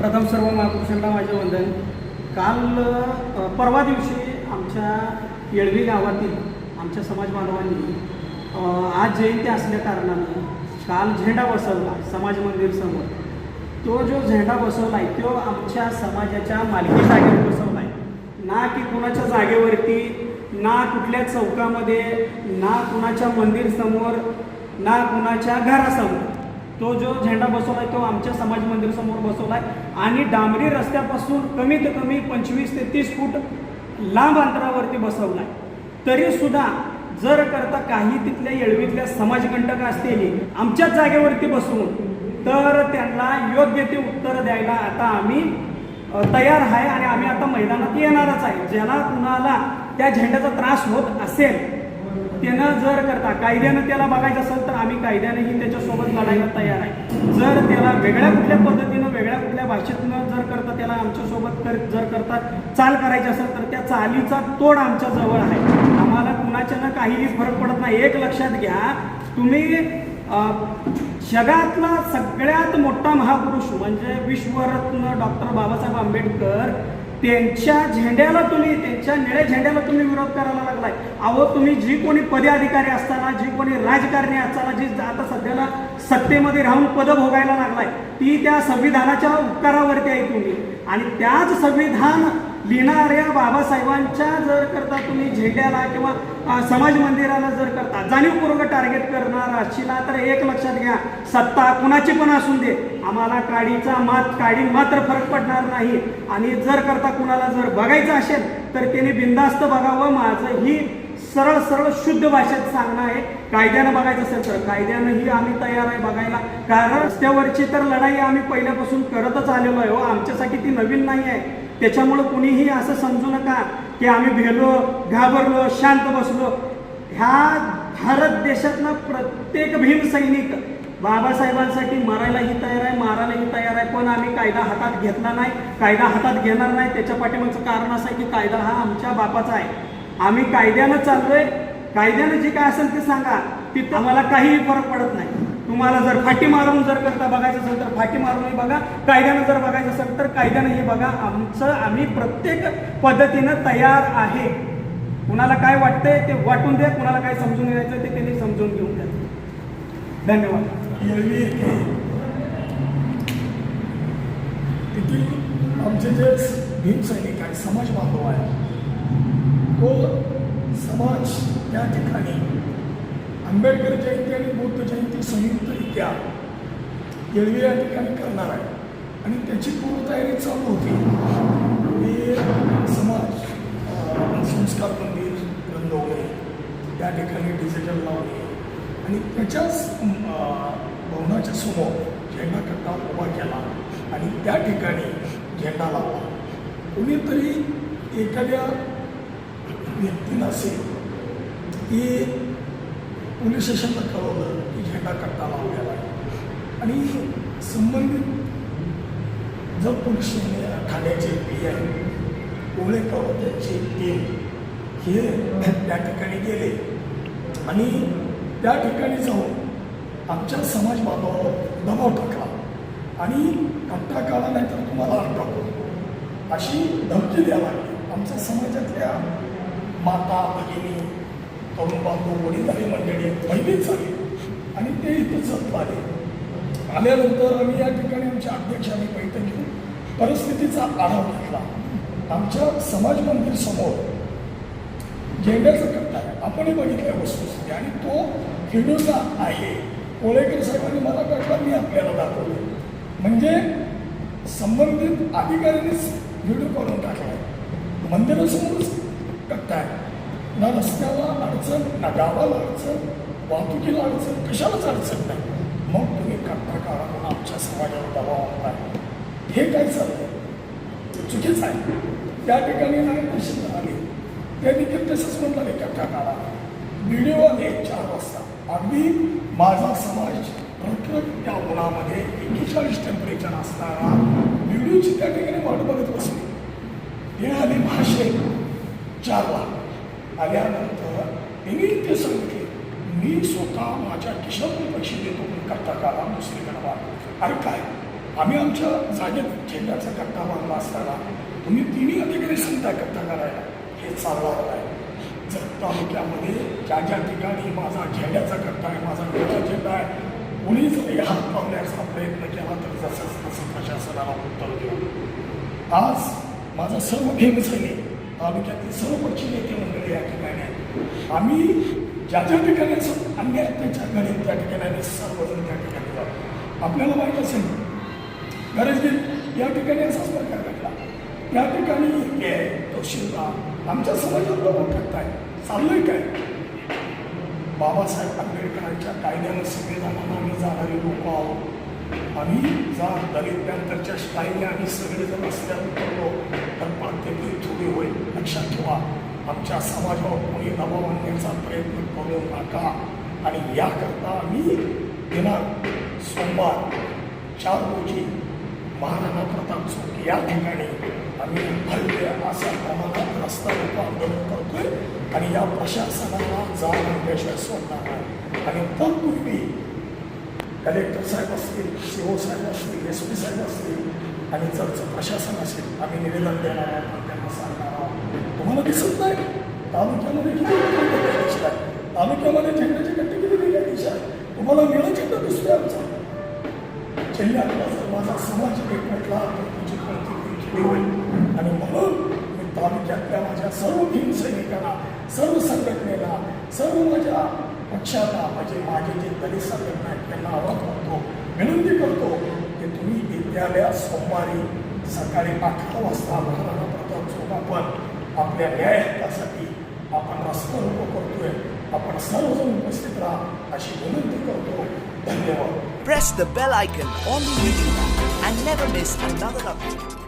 प्रथम सर्व महापुरुषांना माझे वंदन. काल परवा दिवशी आमच्या येळवी गावातील आमच्या समाज बांधवांनी आज जयंती असल्या कारणानं काल झेंडा बसवला समाज मंदिर समोर. तो जो झेंडा बसवला आहे तो आमच्या समाजाच्या मालकी जागेवर बसवला आहे, ना की कुणाच्या जागेवरती, ना कुठल्या चौकामध्ये, ना कुणाच्या मंदिर समोर, ना कुणाच्या घरासमोर. तो जो झेंडा बसवला आहे तो आमच्या समाज मंदिर समोर बसवला आहे आणि डांबरी रस्त्यापासून कमीत कमी 25 ते 30 फूट लांब अंतरावरती बसवला आहे. तरीसुद्धा जर करता काही तिथल्या येळवीतल्या समाजकंटक असतील आमच्याच जागेवरती बसवून, तर त्यांना योग्य ते उत्तर द्यायला आता आम्ही तयार आहे आणि आम्ही आता मैदानात येणारच आहे. ज्याला कुणाला त्या झेंड्याचा त्रास होत असेल त्यानं जर करता कायद्यानं त्याला बघायचं असेल तर आम्ही कायद्यानेही त्याच्यासोबत लढायला तयार आहे. जर त्याला वेगळ्या कुठल्या पद्धतीनं वेगळ्या कुठल्या भाषेतनं जर करता त्याला आमच्यासोबत जर करता चाल करायची असेल तर त्या चालीचा तोड आमच्या जवळ आहे. आम्हाला कुणाच्यानं काहीही फरक पडत नाही. एक लक्षात घ्या, तुम्ही जगातला सगळ्यात मोठा महापुरुष म्हणजे विश्वरत्न डॉक्टर बाबासाहेब आंबेडकर त्यांच्या झेंड्याला तुम्ही, त्यांच्या निळ्या झेंड्याला तुम्ही विरोध करायला लागलाय. अहो, तुम्ही जी कोणी पदे अधिकारी असताना, जी कोणी राजकारणी असताना, जी आता सध्याला सत्तेमध्ये राहून पदं भोगायला लागलाय, ती त्या संविधानाच्या उपकारावरती आहे तुम्ही. आणि त्याच संविधान लिहिणाऱ्या बाबासाहेबांच्या जर करता तुम्ही झेंड्याला किंवा समाज मंदिराला जर करता जाणीवपूर्वक टार्गेट करणार असशीला तर एक लक्षात घ्या, सत्ता कुणाची पण असून दे, आम्हाला काडी मात्र फरक पडणार नाही. आणि जर करता कुणाला जर बघायचं असेल तर त्याने बिनधास्त बघावं. माझं ही सरळ शुद्ध भाषेत सांगणं आहे. कायद्यानं बघायचं असेल तर कायद्यानंही आम्ही तयार आहे बघायला, कारण रस्त्यावरची तर लढाई आम्ही पहिल्यापासून करतच आलेलो आहे. हो, आमच्यासाठी ती नवीन नाही आहे. त्याच्यामुळं कुणीही असं समजू नका की आम्ही भेलो, घाबरलो, शांत बसलो. ह्या भारत देशातला प्रत्येक भीम सैनिक बाबासाहेबांसाठी मरायलाही तयार आहे, मारायलाही तयार आहे. पण आम्ही कायदा हातात घेतला नाही, कायदा हातात घेणार नाही. त्याच्या पाठीमागचं कारण असं आहे की कायदा हा आमच्या बापाचा आहे. आम्ही कायद्यानं चाललोय. कायद्यानं जे काय असेल ते सांगा, तिथं आम्हाला काहीही फरक पडत नाही. तुम्हाला जर फाटी मारून जर करता बघायचं असेल तर फाटी मारूनही बघा, कायद्यानं जर बघायचं असेल तर कायद्यानंही बघा. आम्ही प्रत्येक पद्धतीनं तयार आहे. कुणाला काय वाटतंय ते वाटून द्या, कुणाला काय समजून घ्यायचं ते त्यांनी समजून घेऊन द्या. धन्यवाद. आमचे जे भीम सैनिक आहे, समाज बांधव आहे, तो समाज या ठिकाणी आंबेडकर जयंती आणि बुद्ध जयंती संयुक्तरित्या येळवी या ठिकाणी करणार आहे आणि त्याची पूर्वतयारी चालू होती. हे समाज संस्कार मंदिर रंगवणे, त्या ठिकाणी डिजिटल लावणे आणि त्याच्याच भवनाच्या समोर झेंडा कट्टा उभा केला आणि त्या ठिकाणी झेंडा लावला. कुणीतरी एखाद्या व्यक्तीनं असेल की पोलीस स्टेशनला कळवलं की झेंडा कट्टा लावलेला आहे आणि संबंधित जर पोलीस ठाण्याचे PI कोळेकर त्यांची टीम हे त्या ठिकाणी गेले आणि त्या ठिकाणी जाऊन आमच्या समाज बांधवावर दबाव टाकला आणि कट्टा काढा नाही तर तुम्हाला अटक अशी धमकी द्यायला लागली. आमच्या समाजातल्या माता, भगिनी, तरुण बांधव, वडीलधारी मंडळी पहिलीच आली आणि ते इथं जप आल्यानंतर आम्ही या ठिकाणी आमच्या अध्यक्षांनी बैठक घेऊन परिस्थितीचा आढावा घेतला. आमच्या समाज मंदिर समोर झेंड्याचा कट्टा आहे, आपणही बघितल्या वस्तुस्थिती आणि तो व्हिडिओचा आहे. कोळेकर साहेबांनी मला कळला, मी आपल्याला दाखवले. म्हणजे संबंधित अधिकाऱ्यांनीच व्हिडिओ काढून टाकला आहे. मंदिरासमोरच कट्टा आहे. ना रस्त्याला अडचण, ना गावाला अडचण, वाहतुकीला अडचण, कशालाच अडचण नाही. मग तुम्ही कट्टा काढा म्हणून आमच्या समाजावर दबाव आणताय, हे काय चाललंय? चुकीचं आहे. त्या ठिकाणी नाही तहसीलदार आले, त्या देखील तसंच म्हटलं कट्टा काढा. व्हिडिओ आले 4 वाजता. अगदी माझा समाज प्रत्येक त्या उन्हामध्ये 41 टेम्परेचर असणारा व्हिडिओची त्या ठिकाणी वाट बघत बसली. हे आले भाषे 4ला. आल्यानंतर त्यांनी ते सांगितले, मी स्वतः माझ्या खिशातून पैसे देतो पण कट्टा काढा, दुसरीकडे वाढ. अरे काय आम्ही आमच्या जागेत झेंड्याचा कट्टा बांधला असताना तुम्ही तिन्ही अधिकारी सांगता कट्टा करायला, हे चालणार नाही. जर तालुक्यामध्ये ज्या ज्या ठिकाणी माझा झेंड्याचा कट्टा आहे, माझा वेगळा झेंडा आहे, कोणी जर हात लावण्याचा प्रयत्न केला तर जसं तसं प्रशासनाला उत्तर देऊ. आज माझा सर्व भीमसैनिक तालुक्यातील सर्व पक्ष नेते मंडळी या ठिकाणी आहेत. आम्ही ज्या ज्या ठिकाणी अन्याय त्यांच्या त्या ठिकाणी आम्ही सर्वजण त्या ठिकाणी जातो. आपल्याला माहीत असेल गरज या ठिकाणी असाच प्रकार घडला. त्या ठिकाणी तहसीलदार आमच्या समाजात लोक करताय, चाललंय काय? बाबासाहेब आंबेडकरांच्या कायद्यानं संविधानानं आम्ही जाणारे लोक आहोत. आम्ही जा दलित पॅंथरच्या स्टाईलने आम्ही सगळेजण रस्त्यावर उतरलो तर प्रत्येकी थोडी होईल. लक्षात ठेवा, आमच्या समाजावर कोणी दबाव आणण्याचा प्रयत्न करू नका. आणि याकरता आम्ही दिनांक सोमवार 4 रोजी महाराणा प्रताप चौक या ठिकाणी आम्ही भव्य अशा प्रमाणात रस्ता रोको आंदोलन करतोय. आणि या प्रशासनाला जाग आणल्याशिवाय सोडणार नाही. आणि तत्पूर्वी कलेक्टर साहेब असतील, CO साहेब असतील, SP साहेब असतील आणि जरचं प्रशासन असेल, आम्ही निवेदन देणार आहोत, त्यांना सांगणार आहोत. तुम्हाला दिसत नाही तालुक्यामध्ये किती वेगळ्या दिशा आहे, तालुक्यामध्ये झेंड्याचे कट्टे किती वेगळ्या दिशा आहे. तुम्हाला निळा झेंडा दिसतोय आमचा. जिल्ह्यातला जर माझा समाज एक म्हटला तर तुझी कोणती होईल. आणि म्हणून मी तालुक्यातल्या माझ्या सर्व भीम सैनिकांना, सर्व संघटनेला, सर्व माझ्या पक्षाला, म्हणजे माझे जे दलित संघटना आहेत त्यांना आवाहन करतो, विनंती करतो की तुम्ही येत्या सोमवारी सकाळी 11 वाजता महाराणा प्रताप चौक आपण आपल्या न्याय हक्कासाठी आपण रस्ता रोको करतोय. आपण सर्वजण उपस्थित राहा अशी विनंती करतो. धन्यवाद. Press the bell icon on the YouTube app and never miss another update.